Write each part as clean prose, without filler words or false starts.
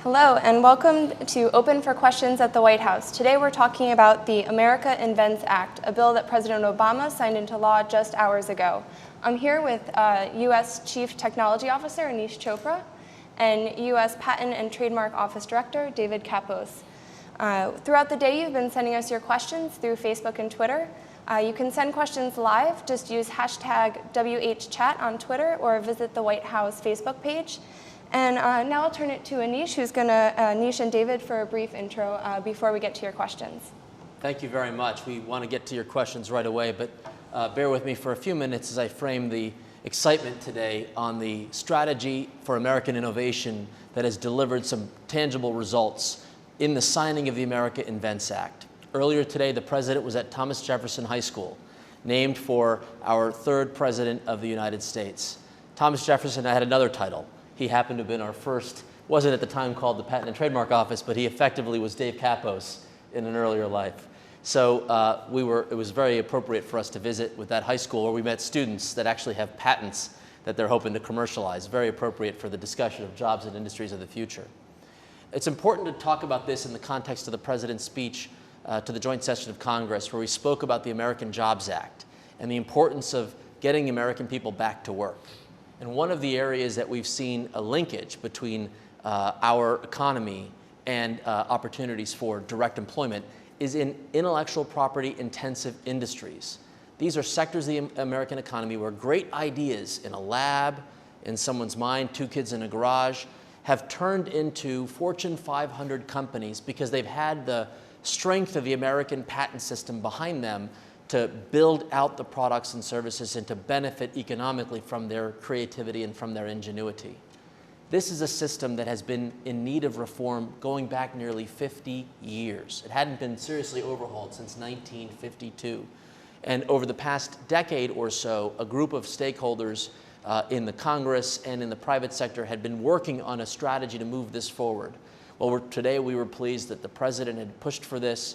Hello, and welcome to Open for Questions at the White House. Today we're talking about the America Invents Act, a bill that President Obama signed into law just hours ago. I'm here with U.S. Chief Technology Officer Aneesh Chopra and U.S. Patent and Trademark Office Director David Kappos. Throughout the day, you've been sending us your questions through Facebook and Twitter. You can send questions live. Just use hashtag WHChat on Twitter or visit the White House Facebook page. And now I'll turn it to Aneesh, who's going to, Aneesh and David, for a brief intro before we get to your questions. Thank you very much. We want to get to your questions right away, but bear with me for a few minutes as I frame the excitement today on the strategy for American innovation that has delivered some tangible results in the signing of the America Invents Act. Earlier today, the president was at Thomas Jefferson High School, named for our third president of the United States. Thomas Jefferson had another title. He happened to have been our first, wasn't at the time called the Patent and Trademark Office, but he effectively was Dave Kappos in an earlier life. So it was very appropriate for us to visit with that high school where we met students that actually have patents that they're hoping to commercialize. Very appropriate for the discussion of jobs and industries of the future. It's important to talk about this in the context of the president's speech to the joint session of Congress, where we spoke about the American Jobs Act and the importance of getting American people back to work. And one of the areas that we've seen a linkage between our economy and opportunities for direct employment is in intellectual property intensive industries. These are sectors of the American economy where great ideas in a lab, in someone's mind, two kids in a garage, have turned into Fortune 500 companies because they've had the strength of the American patent system behind them to build out the products and services and to benefit economically from their creativity and from their ingenuity. This is a system that has been in need of reform going back nearly 50 years. It hadn't been seriously overhauled since 1952. And over the past decade or so, a group of stakeholders in the Congress and in the private sector had been working on a strategy to move this forward. Well, today we were pleased that the president had pushed for this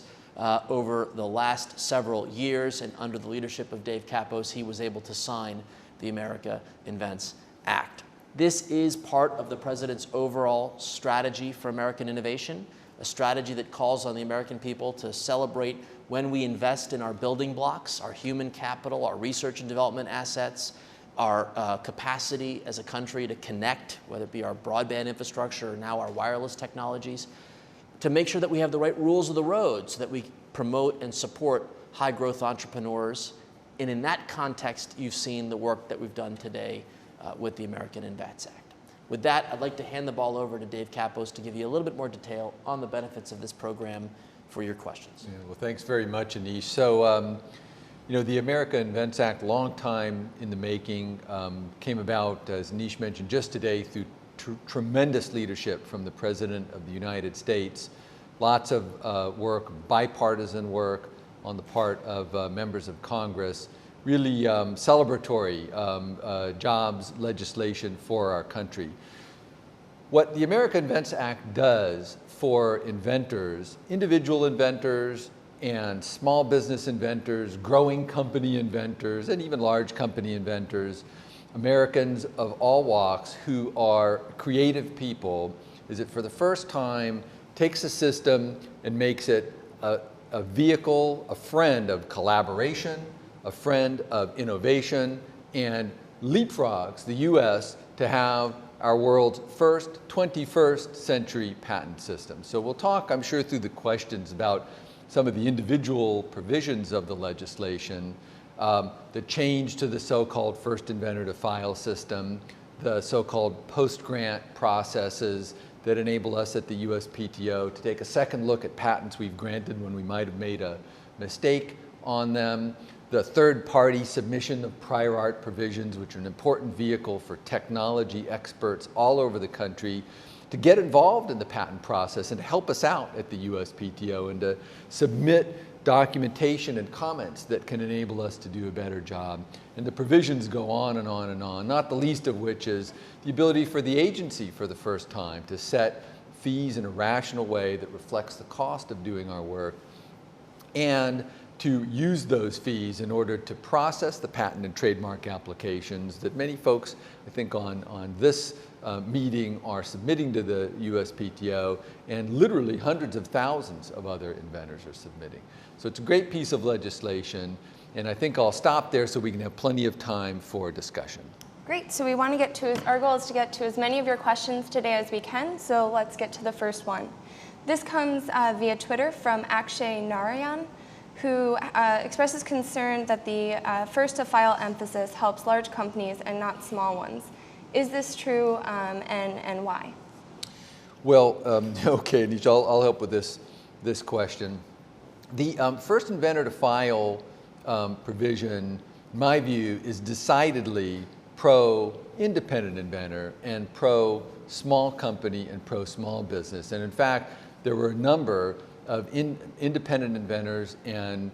over the last several years, and under the leadership of Dave Kappos, he was able to sign the America Invents Act. This is part of the president's overall strategy for American innovation, a strategy that calls on the American people to celebrate when we invest in our building blocks, our human capital, our research and development assets, our capacity as a country to connect, whether it be our broadband infrastructure or now our wireless technologies, to make sure that we have the right rules of the road so that we promote and support high-growth entrepreneurs. And in that context, you've seen the work that we've done today with the American Invents Act. With that, I'd like to hand the ball over to Dave Kappos to give you a little bit more detail on the benefits of this program for your questions. Yeah, well, thanks very much, Aneesh. So, the America Invents Act, long time in the making, came about, as Aneesh mentioned, just today through tremendous leadership from the President of the United States. Lots of work, bipartisan work on the part of members of Congress. Really celebratory jobs legislation for our country. What the America Invents Act does for inventors, individual inventors and small business inventors, growing company inventors, and even large company inventors, Americans of all walks who are creative people, is it for the first time takes a system and makes it a vehicle, a friend of collaboration, a friend of innovation, and leapfrogs the U.S. to have our world's first 21st century patent system. So we'll talk, I'm sure, through the questions about some of the individual provisions of the legislation, the change to the so-called first inventor to file system, the so-called post-grant processes that enable us at the USPTO to take a second look at patents we've granted when we might have made a mistake on them, the third-party submission of prior art provisions, which are an important vehicle for technology experts all over the country to get involved in the patent process and to help us out at the USPTO and to submit documentation and comments that can enable us to do a better job. And the provisions go on and on and on, not the least of which is the ability for the agency for the first time to set fees in a rational way that reflects the cost of doing our work and to use those fees in order to process the patent and trademark applications that many folks, I think, on this meeting are submitting to the USPTO, and literally hundreds of thousands of other inventors are submitting. So it's a great piece of legislation, and I think I'll stop there so we can have plenty of time for discussion. Great, so we want to get to, our goal is to get to as many of your questions today as we can, so let's get to the first one. This comes via Twitter from Akshay Narayan, who expresses concern that the first-to-file emphasis helps large companies and not small ones. Is this true, and why? Well, okay, Aneesh, I'll help with this question. The first inventor to file provision, in my view, is decidedly pro-independent inventor and pro-small company and pro-small business. And in fact, there were a number of independent inventors and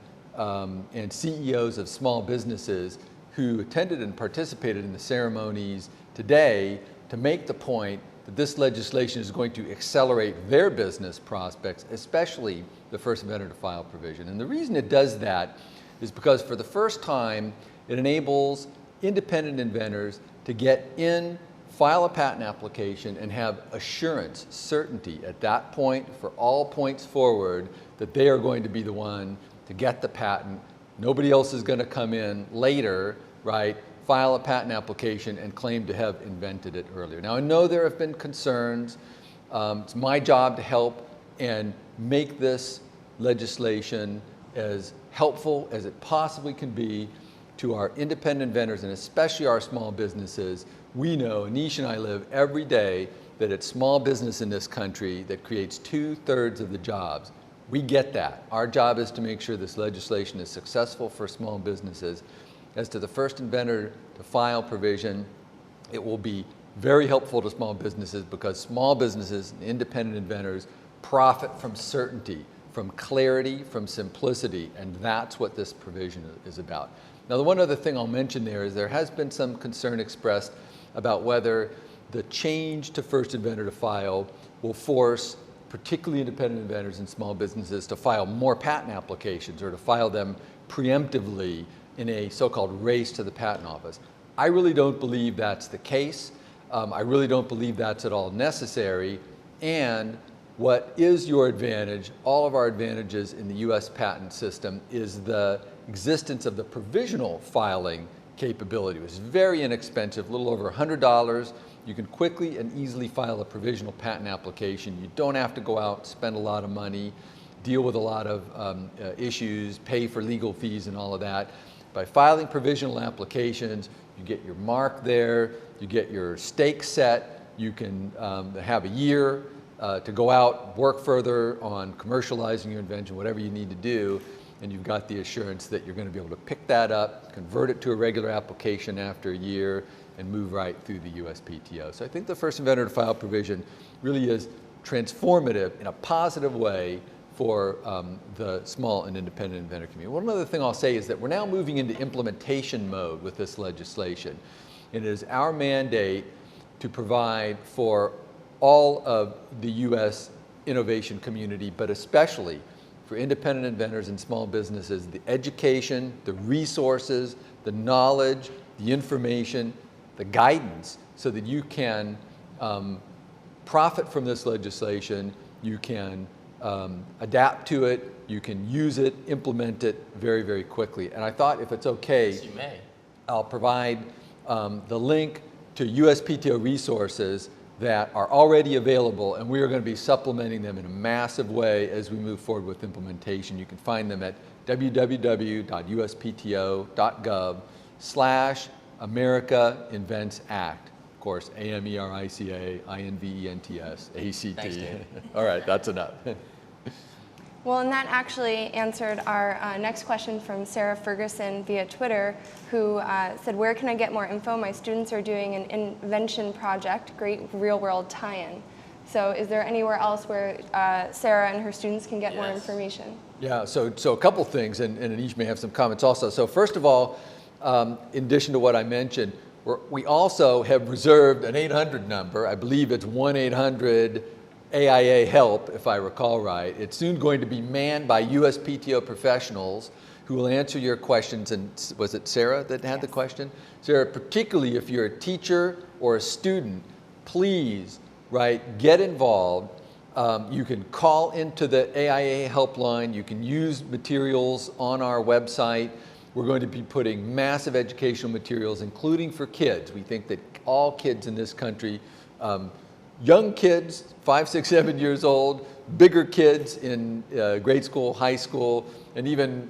CEOs of small businesses who attended and participated in the ceremonies today to make the point that this legislation is going to accelerate their business prospects, especially the first inventor to file provision. And the reason it does that is because for the first time, it enables independent inventors to get in, file a patent application, and have assurance, certainty at that point for all points forward that they are going to be the one to get the patent. Nobody else is going to come in later, right, file a patent application and claim to have invented it earlier. Now, I know there have been concerns. It's my job to help and make this legislation as helpful as it possibly can be to our independent inventors and especially our small businesses. We know, Aneesh and I live every day, that it's small business in this country that creates 2/3 of the jobs. We get that. Our job is to make sure this legislation is successful for small businesses. As to the first inventor to file provision, it will be very helpful to small businesses because small businesses and independent inventors profit from certainty, from clarity, from simplicity, and that's what this provision is about. Now, the one other thing I'll mention there is there has been some concern expressed about whether the change to first inventor to file will force particularly independent inventors and small businesses to file more patent applications or to file them preemptively in a so-called race to the patent office. I really don't believe that's the case. I really don't believe that's at all necessary. And what is your advantage, all of our advantages in the US patent system, is the existence of the provisional filing capability. It was very inexpensive, a little over $100. You can quickly and easily file a provisional patent application. You don't have to go out, spend a lot of money, deal with a lot of issues, pay for legal fees and all of that. By filing provisional applications, you get your mark there, you get your stake set, you can have a year to go out, work further on commercializing your invention, whatever you need to do, and you've got the assurance that you're going to be able to pick that up, convert it to a regular application after a year, and move right through the USPTO. So I think the first inventor to file provision really is transformative in a positive way for the small and independent inventor community. One other thing I'll say is that we're now moving into implementation mode with this legislation. It is our mandate to provide for all of the US innovation community, but especially for independent inventors and small businesses, the education, the resources, the knowledge, the information, the guidance, so that you can profit from this legislation, you can adapt to it, you can use it, implement it very, very quickly. And I thought, if it's okay, yes, you may. I'll provide the link to USPTO resources that are already available, and we are going to be supplementing them in a massive way as we move forward with implementation. You can find them at www.uspto.gov/America Invents Act. Of course, AMERICA INVENTS ACT. All right, that's enough. Well, and that actually answered our next question from Sarah Ferguson via Twitter, who said, where can I get more info? My students are doing an invention project, great real-world tie-in. So is there anywhere else where Sarah and her students can get more information? Yeah, so a couple things, and Aneesh may have some comments also. So first of all, in addition to what I mentioned, we also have reserved an 800 number. I believe it's 1-800-AIA-HELP, if I recall right. It's soon going to be manned by USPTO professionals who will answer your questions. And was it Sarah that had the question? Sarah, particularly if you're a teacher or a student, please, get involved. You can call into the AIA helpline. You can use materials on our website. We're going to be putting massive educational materials, including for kids. We think that all kids in this country, young kids, 5, 6, 7 years old, bigger kids in grade school, high school, and even,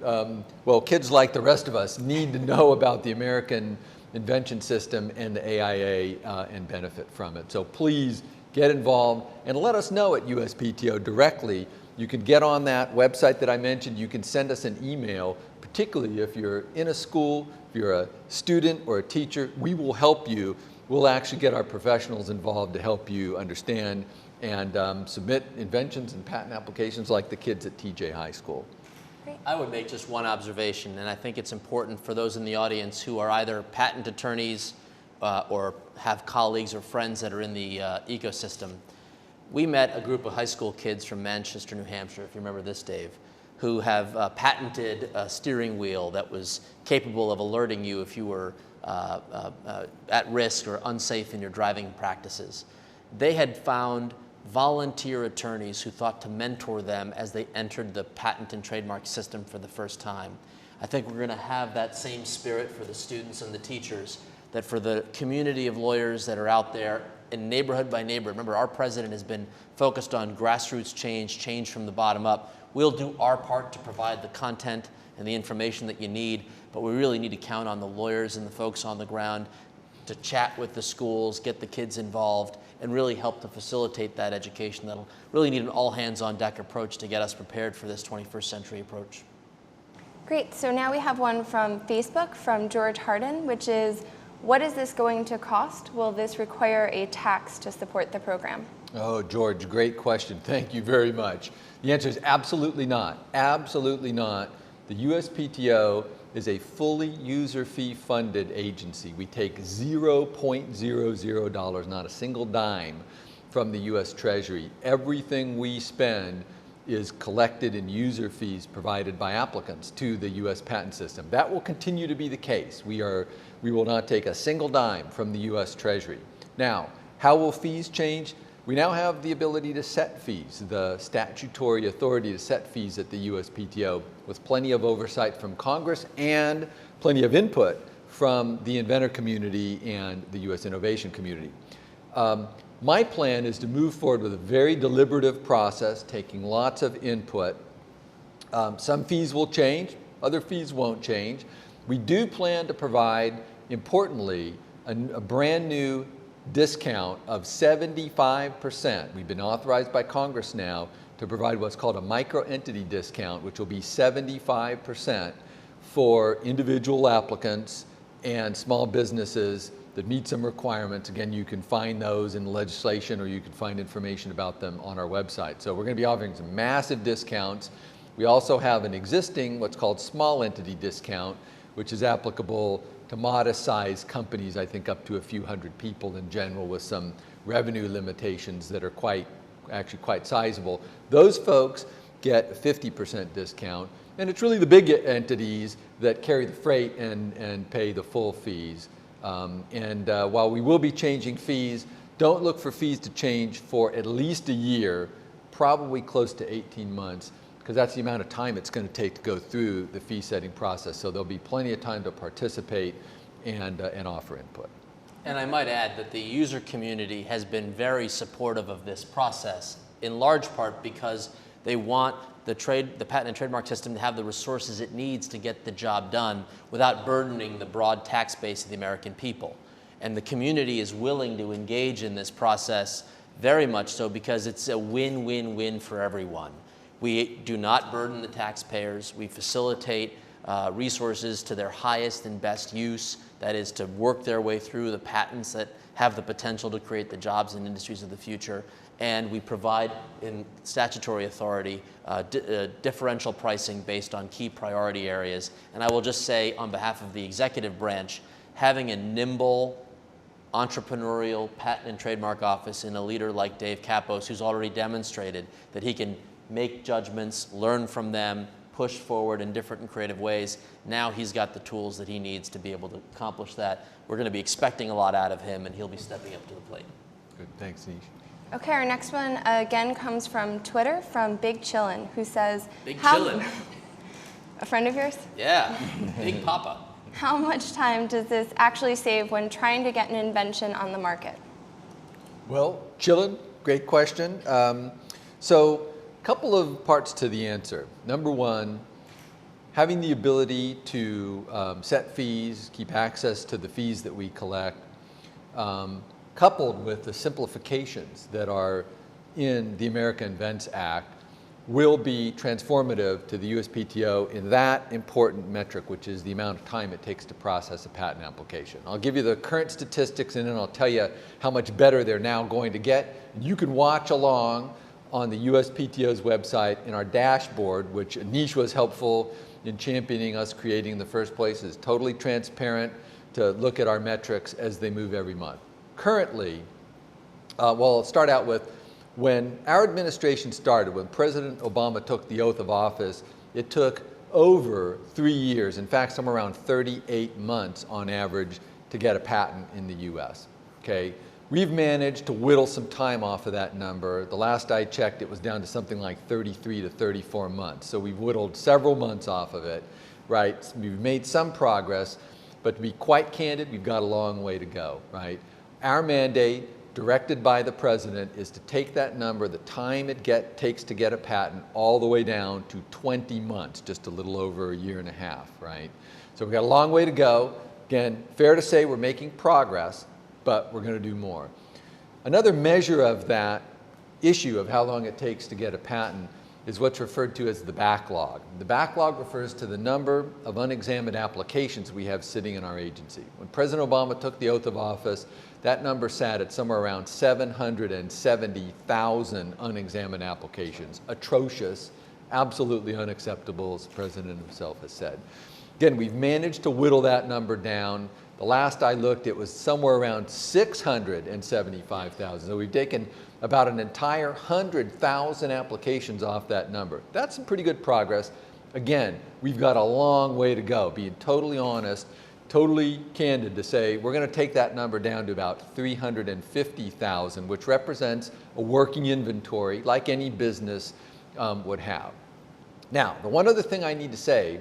kids like the rest of us need to know about the American invention system and the AIA and benefit from it. So please get involved and let us know at USPTO directly. You can get on that website that I mentioned. You can send us an email, particularly if you're in a school, if you're a student or a teacher. We will help you. We'll actually get our professionals involved to help you understand and submit inventions and patent applications like the kids at TJ High School. Great. I would make just one observation, and I think it's important for those in the audience who are either patent attorneys or have colleagues or friends that are in the ecosystem. We met a group of high school kids from Manchester, New Hampshire, if you remember this, Dave, who have patented a steering wheel that was capable of alerting you if you were at risk or unsafe in your driving practices. They had found volunteer attorneys who thought to mentor them as they entered the patent and trademark system for the first time. I think we're going to have that same spirit for the students and the teachers, that for the community of lawyers that are out there in neighborhood by neighborhood. Remember, our president has been focused on grassroots change from the bottom up. We'll do our part to provide the content and the information that you need, but we really need to count on the lawyers and the folks on the ground to chat with the schools, get the kids involved, and really help to facilitate that education. That'll really need an all-hands-on-deck approach to get us prepared for this 21st century approach. Great. So now we have one from Facebook from George Harden, which is, what is this going to cost? Will this require a tax to support the program? Oh, George, great question. Thank you very much. The answer is absolutely not. Absolutely not. The USPTO is a fully user fee funded agency. We take $0.00, not a single dime, from the US Treasury. Everything we spend is collected in user fees provided by applicants to the US patent system. That will continue to be the case. We will not take a single dime from the US Treasury. Now, how will fees change? We now have the ability to set fees, the statutory authority to set fees at the USPTO, with plenty of oversight from Congress and plenty of input from the inventor community and the US innovation community. My plan is to move forward with a very deliberative process, taking lots of input. Some fees will change, other fees won't change. We do plan to provide, importantly, a brand new discount of 75%. We've been authorized by Congress now to provide what's called a micro-entity discount, which will be 75% for individual applicants and small businesses that meet some requirements. Again, you can find those in the legislation, or you can find information about them on our website. So we're going to be offering some massive discounts. We also have an existing, what's called small entity discount, which is applicable to modest-sized companies, I think up to a few hundred people in general, with some revenue limitations that are actually quite sizable. Those folks get a 50% discount, and it's really the big entities that carry the freight and pay the full fees. While we will be changing fees, don't look for fees to change for at least a year, probably close to 18 months, because that's the amount of time it's going to take to go through the fee setting process. So there'll be plenty of time to participate and offer input. And I might add that the user community has been very supportive of this process, in large part because they want the patent and trademark system to have the resources it needs to get the job done without burdening the broad tax base of the American people. And the community is willing to engage in this process very much so, because it's a win-win-win for everyone. We do not burden the taxpayers. We facilitate resources to their highest and best use, that is to work their way through the patents that have the potential to create the jobs and industries of the future. And we provide in statutory authority differential pricing based on key priority areas. And I will just say, on behalf of the executive branch, having a nimble, entrepreneurial patent and trademark office in a leader like Dave Kappos, who's already demonstrated that he can make judgments, learn from them, push forward in different and creative ways. Now he's got the tools that he needs to be able to accomplish that. We're going to be expecting a lot out of him, and he'll be stepping up to the plate. Good, thanks, Aneesh. Okay, our next one again comes from Twitter from Big Chillin', who says, Big Chillin'. A friend of yours? Yeah, Big Papa. How much time does this actually save when trying to get an invention on the market? Well, chillin', great question. So a couple of parts to the answer. Number one, having the ability to set fees, keep access to the fees that we collect, coupled with the simplifications that are in the America Invents Act, will be transformative to the USPTO in that important metric, which is the amount of time it takes to process a patent application. I'll give you the current statistics and then I'll tell you how much better they're now going to get. You can watch along on the USPTO's website in our dashboard, which Aneesh was helpful in championing us creating in the first place. It's totally transparent to look at our metrics as they move every month. Currently, well, I'll start out with when our administration started, when President Obama took the oath of office, it took over 3 years, in fact, somewhere around 38 months on average to get a patent in the US, okay? We've managed to whittle some time off of that number. The last I checked, it was down to something like 33 to 34 months. So we've whittled several months off of it, right? We've made some progress, but to be quite candid, we've got a long way to go, right? Our mandate, directed by the president, is to take that number, the time it takes to get a patent, all the way down to 20 months, just a little over a year and a half, right? So we've got a long way to go. Again, fair to say we're making progress, but we're going to do more. Another measure of that issue of how long it takes to get a patent is what's referred to as the backlog. The backlog refers to the number of unexamined applications we have sitting in our agency. When President Obama took the oath of office, that number sat at somewhere around 770,000 unexamined applications. Atrocious, absolutely unacceptable, as the president himself has said. Again, we've managed to whittle that number down. The last I looked, it was somewhere around 675,000. So we've taken about an entire 100,000 applications off that number. That's some pretty good progress. Again, we've got a long way to go, being totally honest, totally candid to say we're going to take that number down to about 350,000, which represents a working inventory like any business would have. Now, the one other thing I need to say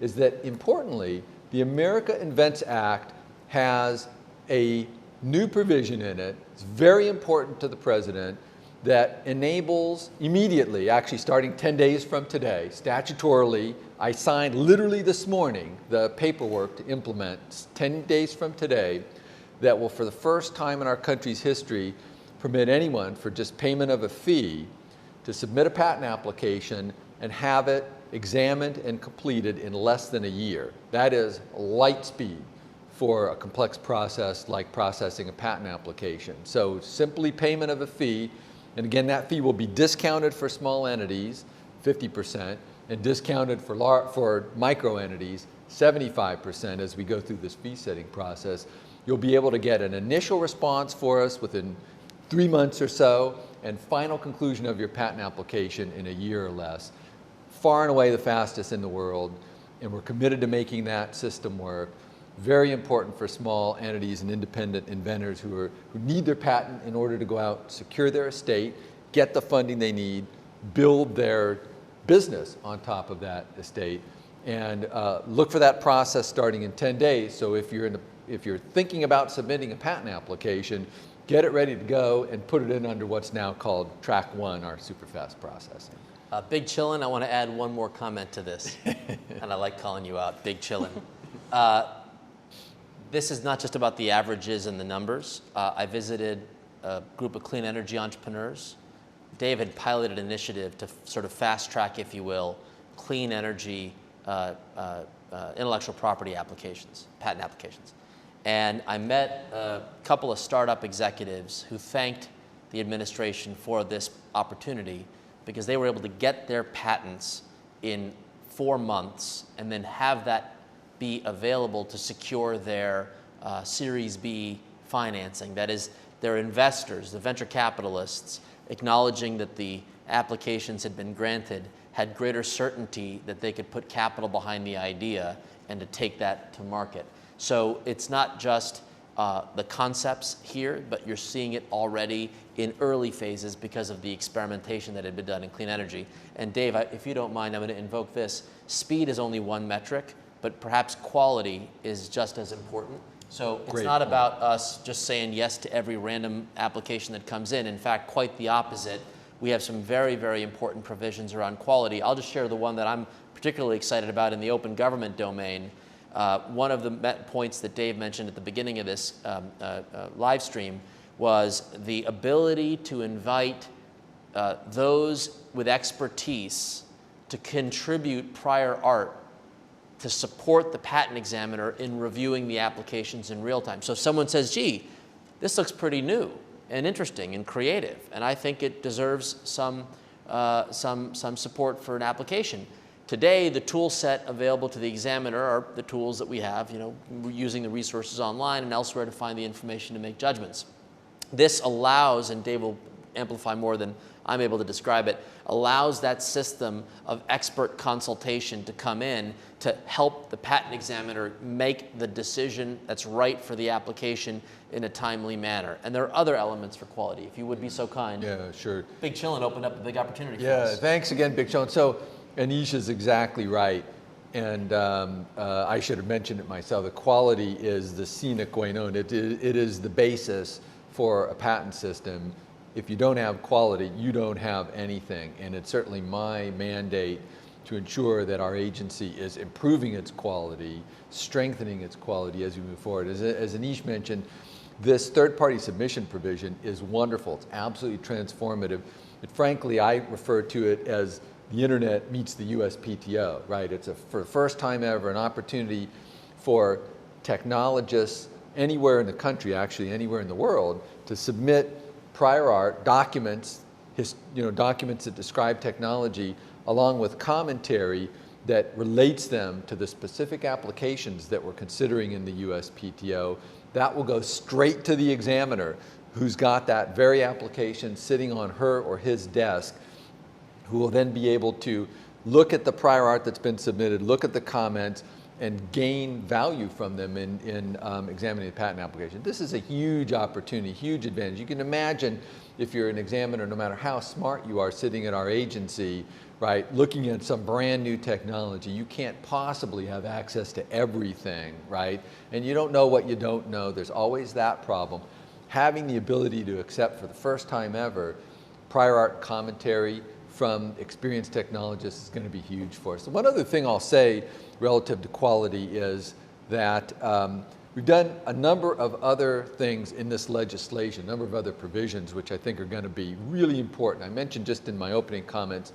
is that importantly, the America Invents Act has a new provision in it. It's very important to the president that enables immediately, actually starting 10 days from today, statutorily, I signed literally this morning the paperwork to implement 10 days from today that will, for the first time in our country's history, permit anyone for just payment of a fee to submit a patent application and have it examined and completed in less than a year. That is light speed for a complex process like processing a patent application. So simply payment of a fee, and again, that fee will be discounted for small entities, 50%, and discounted for micro entities, 75% as we go through this fee setting process. You'll be able to get an initial response for us within 3 months or so, and final conclusion of your patent application in a year or less. Far and away the fastest in the world, and we're committed to making that system work. Very important for small entities and independent inventors who need their patent in order to go out, secure their estate, get the funding they need, build their business on top of that estate, and look for that process starting in 10 days. So if you're thinking about submitting a patent application, get it ready to go and put it in under what's now called Track 1, our super fast processing. Big Chillin', I want to add one more comment to this, and I like calling you out, Big Chillin'. This is not just about the averages and the numbers. I visited a group of clean energy entrepreneurs. Dave had piloted an initiative to sort of fast track, if you will, clean energy intellectual property applications, patent applications. And I met a couple of startup executives who thanked the administration for this opportunity because they were able to get their patents in 4 months and then have that be available to secure their Series B financing. That is, their investors, the venture capitalists, acknowledging that the applications had been granted, had greater certainty that they could put capital behind the idea and to take that to market. So it's not just the concepts here, but you're seeing it already in early phases because of the experimentation that had been done in clean energy. And Dave, if you don't mind, I'm going to invoke this. Speed is only one metric, but perhaps quality is just as important. So it's not about us just saying yes to every random application that comes in. In fact, quite the opposite. We have some very, very important provisions around quality. I'll just share the one that I'm particularly excited about in the open government domain. One of the points that Dave mentioned at the beginning of this live stream was the ability to invite those with expertise to contribute prior art to support the patent examiner in reviewing the applications in real time. So if someone says, gee, this looks pretty new and interesting and creative, and I think it deserves some support for an application. Today, the tool set available to the examiner are the tools that we have, we're using the resources online and elsewhere to find the information to make judgments. This allows, and Dave will amplify more than I'm able to describe it, allows that system of expert consultation to come in to help the patent examiner make the decision that's right for the application in a timely manner. And there are other elements for quality, if you would be so kind. Yeah, sure. Big Chillin' opened up a big opportunity for us. Yeah, thanks again, Big Chillin'. So Aneesh is exactly right. And I should have mentioned it myself. The quality is the sine qua non. It is the basis for a patent system. If you don't have quality, you don't have anything. And it's certainly my mandate to ensure that our agency is improving its quality, strengthening its quality as we move forward. As Aneesh mentioned, this third-party submission provision is wonderful. It's absolutely transformative. But frankly, I refer to it as the internet meets the USPTO, right? It's for the first time ever, an opportunity for technologists anywhere in the country, actually anywhere in the world, to submit prior art, documents, documents that describe technology, along with commentary that relates them to the specific applications that we're considering in the USPTO. That will go straight to the examiner, who's got that very application sitting on her or his desk, who will then be able to look at the prior art that's been submitted, look at the comments, and gain value from them in examining the patent application. This is a huge opportunity, huge advantage. You can imagine if you're an examiner, no matter how smart you are sitting at our agency, right, looking at some brand new technology, you can't possibly have access to everything, right? And you don't know what you don't know. There's always that problem. Having the ability to accept for the first time ever prior art commentary from experienced technologists is going to be huge for us. So one other thing I'll say relative to quality is that we've done a number of other things in this legislation, a number of other provisions which I think are going to be really important. I mentioned just in my opening comments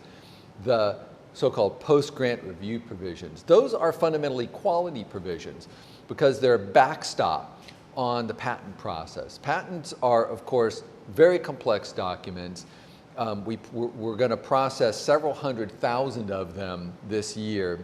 the so-called post-grant review provisions. Those are fundamentally quality provisions because they're a backstop on the patent process. Patents are, of course, very complex documents. We're going to process several 100,000 of them this year.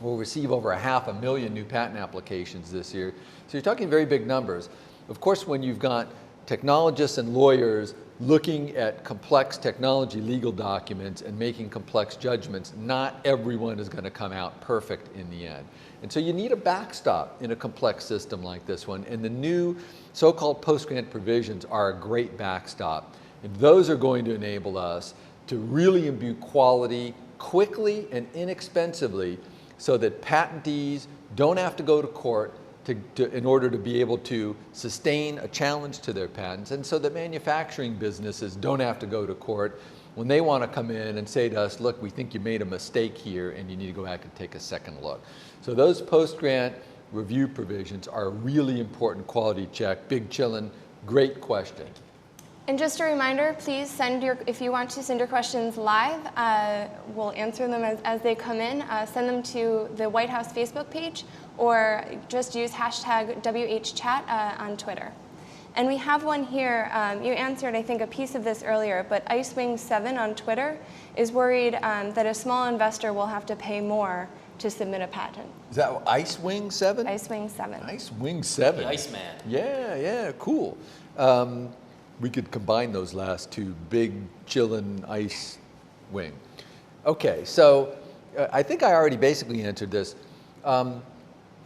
We'll receive over 500,000 new patent applications this year. So you're talking very big numbers. Of course, when you've got technologists and lawyers looking at complex technology legal documents and making complex judgments, not everyone is going to come out perfect in the end. And so you need a backstop in a complex system like this one. And the new so-called post-grant provisions are a great backstop. And those are going to enable us to really imbue quality quickly and inexpensively so that patentees don't have to go to court in order to be able to sustain a challenge to their patents, and so that manufacturing businesses don't have to go to court when they want to come in and say to us, look, we think you made a mistake here and you need to go back and take a second look. So those post-grant review provisions are a really important quality check. Big Chillin', great question. And just a reminder, please if you want to send your questions live, we'll answer them as they come in. Send them to the White House Facebook page or just use hashtag WHChat on Twitter. And we have one here. You answered, I think, a piece of this earlier, but Icewing7 on Twitter is worried that a small investor will have to pay more to submit a patent. Is that Icewing7? Icewing7. Icewing7. The Iceman. Yeah, cool. We could combine those last two, Big Chillin' Ice Wing. Okay, so I think I already basically answered this.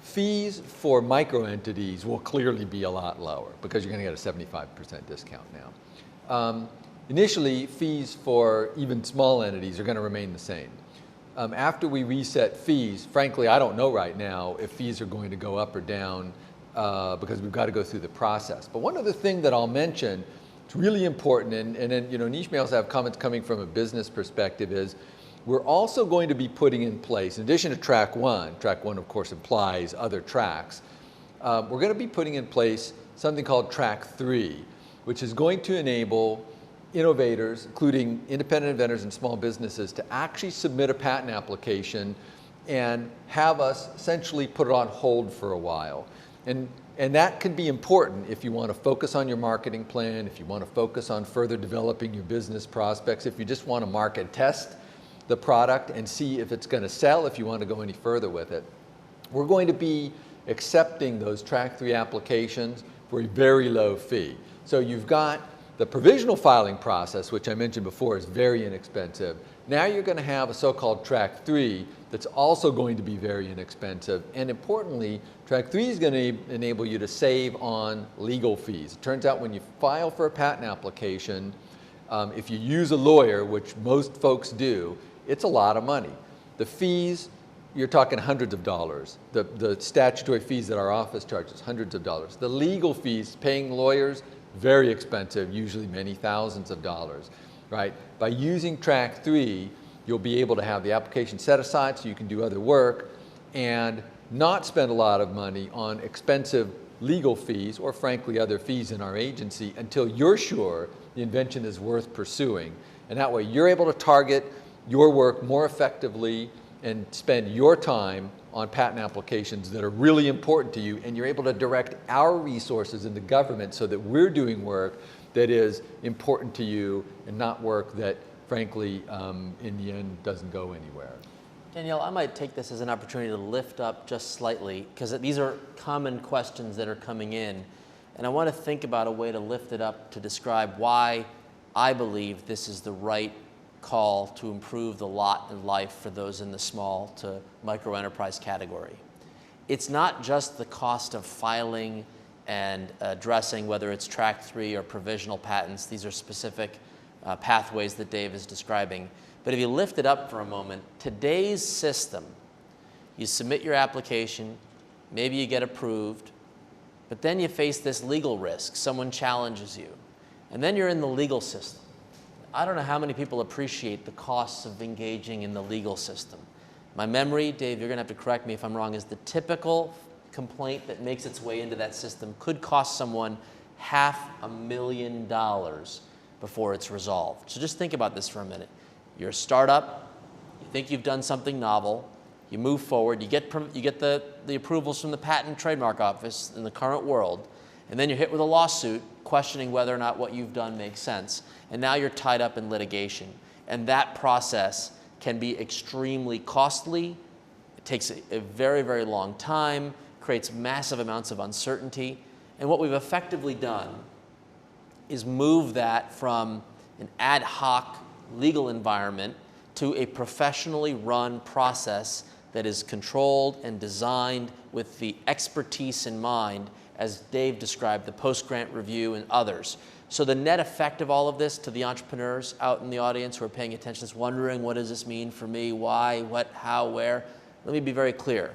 Fees for micro entities will clearly be a lot lower because you're going to get a 75% discount now. Initially, fees for even small entities are going to remain the same. After we reset fees, frankly, I don't know right now if fees are going to go up or down because we've got to go through the process. But one other thing that I'll mention, it's really important, and then Aneesh may also have comments coming from a business perspective, is we're also going to be putting in place, in addition to track one of course implies other tracks, we're going to be putting in place something called track 3, which is going to enable innovators, including independent inventors and small businesses, to actually submit a patent application and have us essentially put it on hold for a while. And that can be important if you want to focus on your marketing plan, if you want to focus on further developing your business prospects, if you just want to market test the product and see if it's going to sell, if you want to go any further with it. We're going to be accepting those track 3 applications for a very low fee. So you've got the provisional filing process, which I mentioned before is very inexpensive. Now you're going to have a so-called track 3 that's also going to be very inexpensive. And importantly, track 3 is going to enable you to save on legal fees. It turns out when you file for a patent application, if you use a lawyer, which most folks do, it's a lot of money. The fees, you're talking hundreds of dollars. The statutory fees that our office charges, hundreds of dollars. The legal fees, paying lawyers, very expensive, usually many thousands of dollars, right? By using track 3, you'll be able to have the application set aside so you can do other work and not spend a lot of money on expensive legal fees or frankly other fees in our agency until you're sure the invention is worth pursuing. And that way you're able to target your work more effectively and spend your time on patent applications that are really important to you, and you're able to direct our resources in the government so that we're doing work that is important to you and not work that, frankly, in the end doesn't go anywhere. Danielle, I might take this as an opportunity to lift up just slightly, because these are common questions that are coming in, and I want to think about a way to lift it up to describe why I believe this is the right call to improve the lot in life for those in the small to micro enterprise category. It's not just the cost of filing and addressing whether it's track 3 or provisional patents. These are specific pathways that Dave is describing. But if you lift it up for a moment, today's system, you submit your application, maybe you get approved, but then you face this legal risk. Someone challenges you, and then you're in the legal system. I don't know how many people appreciate the costs of engaging in the legal system. My memory, Dave, you're going to have to correct me if I'm wrong, is the typical complaint that makes its way into that system could cost someone $500,000 before it's resolved. So just think about this for a minute. You're a startup, you think you've done something novel, you move forward, you get the approvals from the Patent and Trademark Office in the current world, and then you're hit with a lawsuit questioning whether or not what you've done makes sense. And now you're tied up in litigation. And that process can be extremely costly. It takes a very, very long time, creates massive amounts of uncertainty. And what we've effectively done is move that from an ad hoc legal environment to a professionally run process that is controlled and designed with the expertise in mind, as Dave described, the post-grant review and others. So the net effect of all of this to the entrepreneurs out in the audience who are paying attention is wondering, what does this mean for me? Why, what, how, where? Let me be very clear.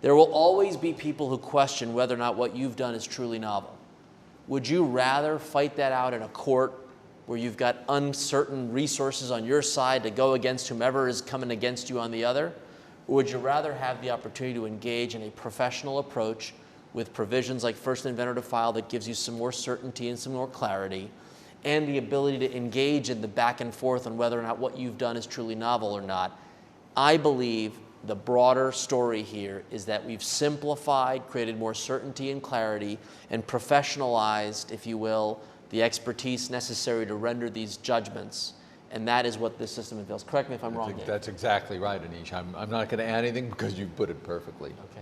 There will always be people who question whether or not what you've done is truly novel. Would you rather fight that out in a court where you've got uncertain resources on your side to go against whomever is coming against you on the other? Or would you rather have the opportunity to engage in a professional approach with provisions like first inventor to file that gives you some more certainty and some more clarity, and the ability to engage in the back and forth on whether or not what you've done is truly novel or not? I believe the broader story here is that we've simplified, created more certainty and clarity, and professionalized, if you will, the expertise necessary to render these judgments. And that is what this system entails. Correct me if I'm wrong, Dave. That's exactly right, Aneesh. I'm not going to add anything because you put it perfectly. Okay.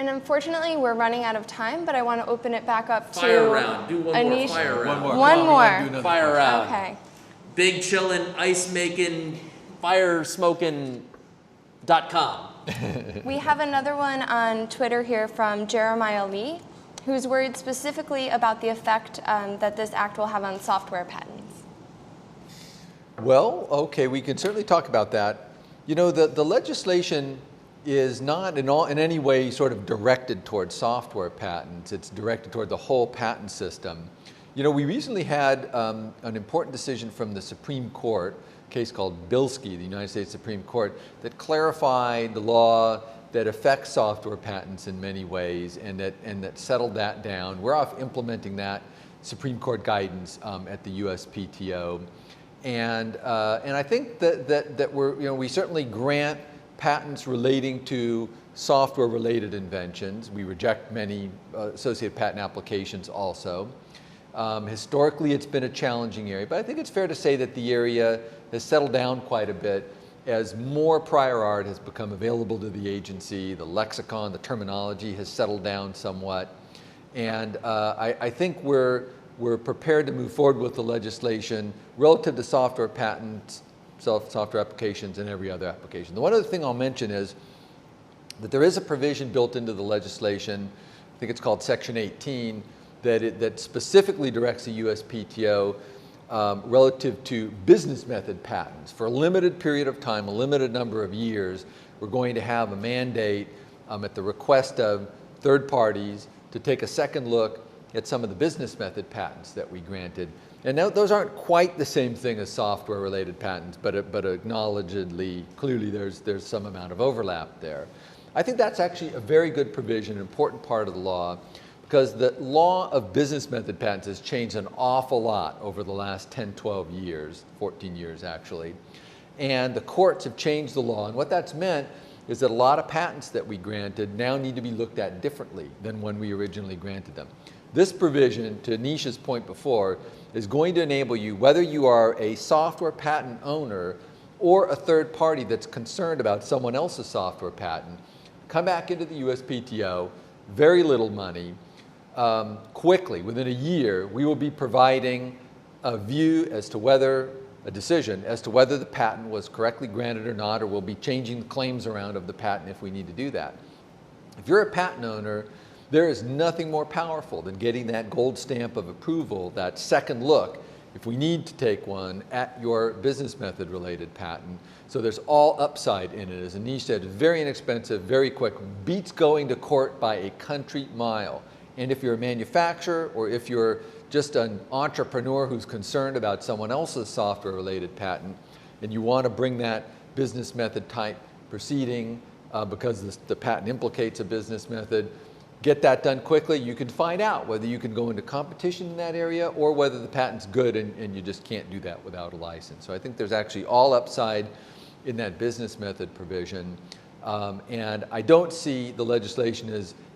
And unfortunately, we're running out of time, but I want to open it back up to Fire round. Do one Aneesh. more fire round. One more. Do another Fire round. Okay. Big chillin', ice making, firesmoking.com. We have another one on Twitter here from Jeremiah Lee, who's worried specifically about the effect that this act will have on software patents. Well, okay, we can certainly talk about that. You know, the legislation is not in any way sort of directed towards software patents. It's directed toward the whole patent system. You know, we recently had an important decision from the Supreme Court, a case called Bilski, the United States Supreme Court, that clarified the law that affects software patents in many ways and that settled that down. We're off implementing that Supreme Court guidance at the USPTO. And I think that we certainly grant patents relating to software-related inventions. We reject many associated patent applications also. Historically, it's been a challenging area, but I think it's fair to say that the area has settled down quite a bit as more prior art has become available to the agency. The lexicon, the terminology has settled down somewhat. And I think we're prepared to move forward with the legislation relative to software patents, software applications, and every other application. The one other thing I'll mention is that there is a provision built into the legislation, I think it's called Section 18, that specifically directs the USPTO relative to business method patents. For a limited period of time, a limited number of years, we're going to have a mandate at the request of third parties to take a second look at some of the business method patents that we granted. And now, those aren't quite the same thing as software-related patents, but acknowledgedly, clearly there's some amount of overlap there. I think that's actually a very good provision, an important part of the law, because the law of business method patents has changed an awful lot over the last 10, 12 years, 14 years actually. And the courts have changed the law, and what that's meant is that a lot of patents that we granted now need to be looked at differently than when we originally granted them. This provision, to Aneesh's point before, is going to enable you, whether you are a software patent owner or a third party that's concerned about someone else's software patent, come back into the USPTO, very little money, quickly, within a year, we will be providing a view as to whether, a decision as to whether the patent was correctly granted or not, or we'll be changing the claims around of the patent if we need to do that. If you're a patent owner, there is nothing more powerful than getting that gold stamp of approval, that second look, if we need to take one, at your business method related patent. So there's all upside in it. As Aneesh said, very inexpensive, very quick, beats going to court by a country mile. And if you're a manufacturer or if you're just an entrepreneur who's concerned about someone else's software related patent and you want to bring that business method type proceeding because the patent implicates a business method, get that done quickly. You can find out whether you can go into competition in that area or whether the patent's good and you just can't do that without a license. So I think there's actually all upside in that business method provision. And I don't see the legislation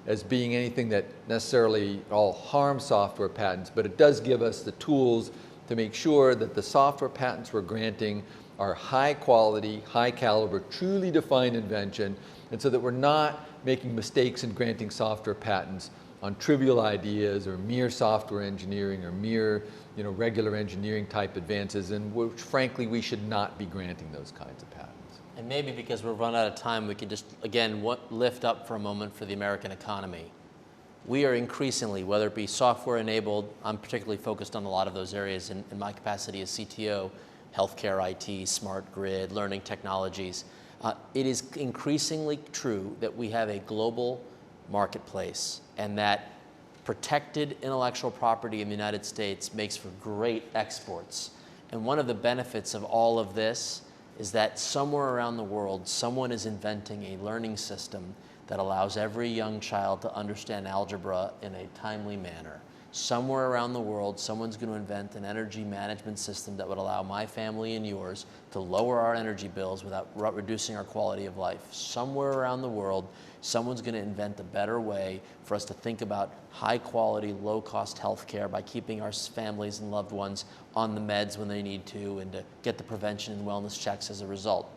as being anything that necessarily all harms software patents, but it does give us the tools to make sure that the software patents we're granting are high quality, high caliber, truly defined invention, and so that we're not making mistakes in granting software patents on trivial ideas or mere software engineering or mere regular engineering type advances, in which frankly we should not be granting those kinds of patents. And maybe because we're run out of time, we can just, again, lift up for a moment for the American economy. We are increasingly, whether it be software enabled, I'm particularly focused on a lot of those areas in my capacity as CTO, healthcare IT, smart grid, learning technologies. It is increasingly true that we have a global marketplace and that protected intellectual property in the United States makes for great exports. And one of the benefits of all of this is that somewhere around the world, someone is inventing a learning system that allows every young child to understand algebra in a timely manner. Somewhere around the world, someone's going to invent an energy management system that would allow my family and yours to lower our energy bills without reducing our quality of life. Somewhere around the world, someone's going to invent a better way for us to think about high quality, low cost health care by keeping our families and loved ones on the meds when they need to and to get the prevention and wellness checks as a result.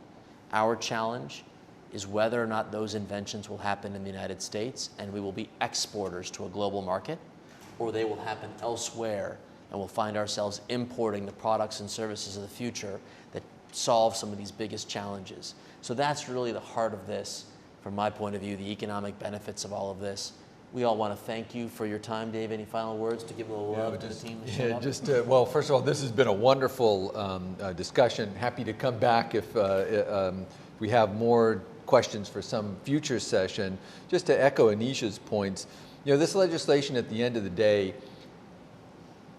Our challenge is whether or not those inventions will happen in the United States and we will be exporters to a global market, or they will happen elsewhere and we'll find ourselves importing the products and services of the future that solve some of these biggest challenges. So that's really the heart of this, from my point of view, the economic benefits of all of this. We all want to thank you for your time. Dave, any final words to give a little love to the team? Well, first of all, this has been a wonderful discussion. Happy to come back if we have more questions for some future session. Just to echo Aneesh's points, this legislation at the end of the day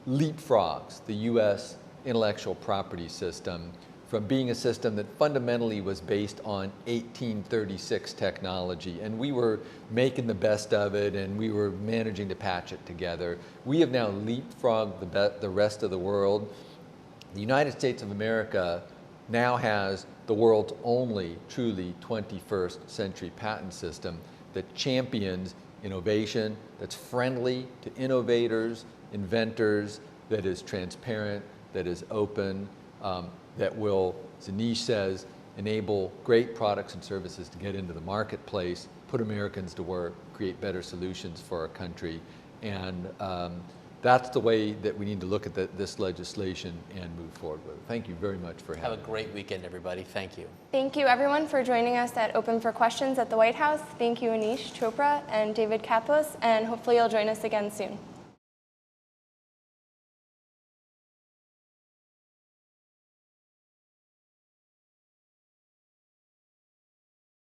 leapfrogs the U.S. intellectual property system from being a system that fundamentally was based on 1836 technology, and we were making the best of it, and we were managing to patch it together. We have now leapfrogged the rest of the world. The United States of America now has the world's only truly 21st century patent system that champions innovation, that's friendly to innovators, inventors, that is transparent, that is open, that will, as Aneesh says, enable great products and services to get into the marketplace, put Americans to work, create better solutions for our country. And that's the way that we need to look at this legislation and move forward with it. Thank you very much for having me. Have a great weekend, everybody. Thank you. Thank you, everyone, for joining us at Open for Questions at the White House. Thank you, Aneesh, Chopra, and David Kappos, and hopefully you'll join us again soon.